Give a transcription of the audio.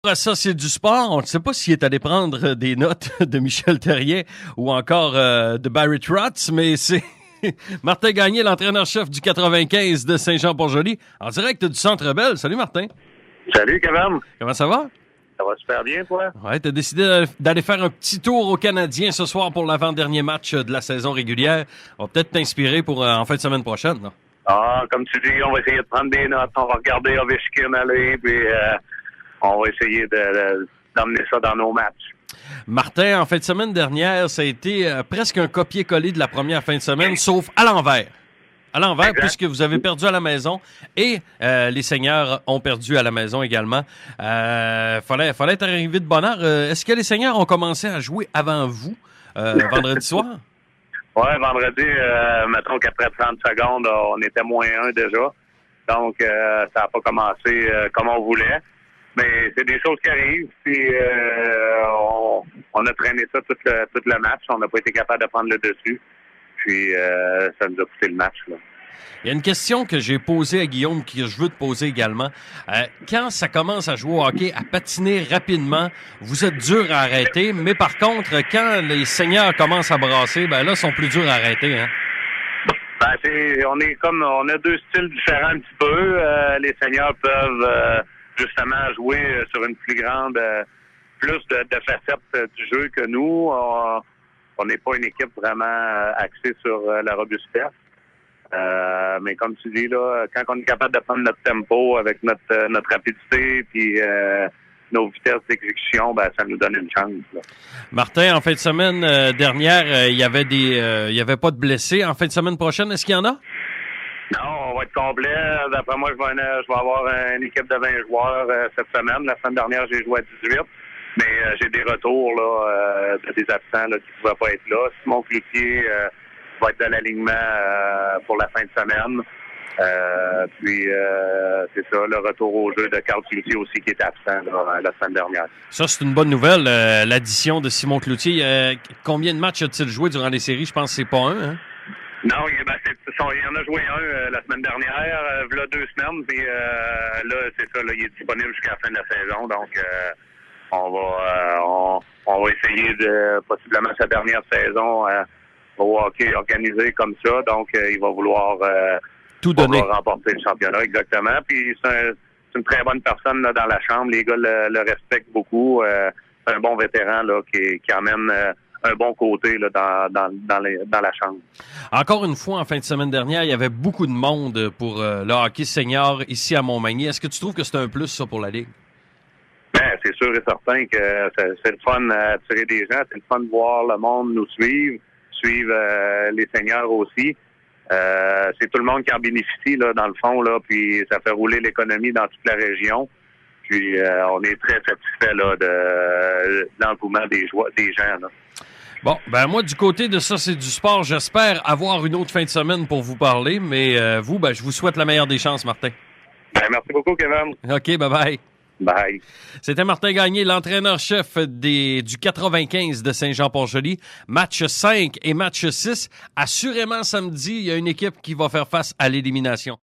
Ça, c'est du sport. On ne sait pas s'il est allé prendre des notes de Michel Therrien ou encore de Barry Trotz, mais c'est Martin Gagné, l'entraîneur-chef du 95 de Saint-Jean-Port-Joli, en direct du Centre Bell. Salut, Martin. Salut, Kevin. Comment ça va? Ça va super bien, toi? Ouais, t'as décidé d'aller faire un petit tour aux Canadiens ce soir pour l'avant-dernier match de la saison régulière. On va peut-être t'inspirer pour en fin de semaine prochaine, là. Ah, comme tu dis, on va essayer de prendre des notes. On va regarder Ovechkin aller, puis on va essayer d'emmener ça dans nos matchs. Martin, en fin de semaine dernière, ça a été presque un copier-coller de la première fin de semaine, sauf à l'envers. À l'envers, exact. Puisque vous avez perdu à la maison et les Seigneurs ont perdu à la maison également. Fallait être arrivé de bonne heure. Est-ce que les Seigneurs ont commencé à jouer avant vous vendredi soir? Oui, vendredi, mettons qu'après 30 secondes, on était -1 déjà. Donc, ça n'a pas commencé comme on voulait. Mais c'est des choses qui arrivent. Puis, on a traîné ça tout le match. On n'a pas été capable de prendre le dessus. Puis, ça nous a coûté le match, là. Il y a une question que j'ai posée à Guillaume que je veux te poser également. Quand ça commence à jouer au hockey, à patiner rapidement, vous êtes dur à arrêter, mais par contre, quand les Seigneurs commencent à brasser, ben là, ils sont plus durs à arrêter, hein? Ben, on a deux styles différents un petit peu. Les Seigneurs peuvent justement jouer sur une plus grande, plus de facettes du jeu que nous. On n'est pas une équipe vraiment axée sur la robustesse. Mais comme tu dis, là, quand on est capable de prendre notre tempo avec notre rapidité puis nos vitesses d'exécution, ben ça nous donne une chance, là. Martin, en fin de semaine dernière, il y avait pas de blessés. En fin de semaine prochaine, est-ce qu'il y en a? Non, on va être complet. D'après moi, je vais avoir une équipe de 20 joueurs cette semaine. La semaine dernière, j'ai joué à 18. Mais j'ai des retours là, des absents là, qui ne pouvaient pas être là. Simon Cloutier va être dans l'alignement pour la fin de semaine. Puis c'est ça, le retour au jeu de Carl Cloutier aussi qui était absent là, la semaine dernière. Ça, c'est une bonne nouvelle, l'addition de Simon Cloutier. Combien de matchs a-t-il joué durant les séries? Je pense que c'est pas un, hein? Non, il en a joué un la semaine dernière, là 2 semaines, puis là, c'est ça, là, il est disponible jusqu'à la fin de la saison, donc on va essayer de, possiblement sa dernière saison au hockey organisé comme ça, donc il va vouloir tout donner, remporter le championnat, exactement, puis c'est une très bonne personne là, dans la chambre, les gars le respectent beaucoup, c'est un bon vétéran là qui amène un bon côté là, dans la chambre. Encore une fois, en fin de semaine dernière, il y avait beaucoup de monde pour le hockey senior ici à Montmagny. Est-ce que tu trouves que c'est un plus, ça, pour la Ligue? Ben, c'est sûr et certain que c'est le fun d'attirer des gens. C'est le fun de voir le monde nous suivre les seniors aussi. C'est tout le monde qui en bénéficie, là, dans le fond, là, puis ça fait rouler l'économie dans toute la région. Puis on est très satisfait là, de l'engouement des gens, là. Bon, ben moi, du côté de ça, c'est du sport. J'espère avoir une autre fin de semaine pour vous parler, mais vous, ben, je vous souhaite la meilleure des chances, Martin. Ben, merci beaucoup, Kevin. OK, bye-bye. Bye. C'était Martin Gagné, l'entraîneur-chef du 95 de Saint-Jean-Port-Joli. Match 5 et match 6. Assurément, samedi, il y a une équipe qui va faire face à l'élimination.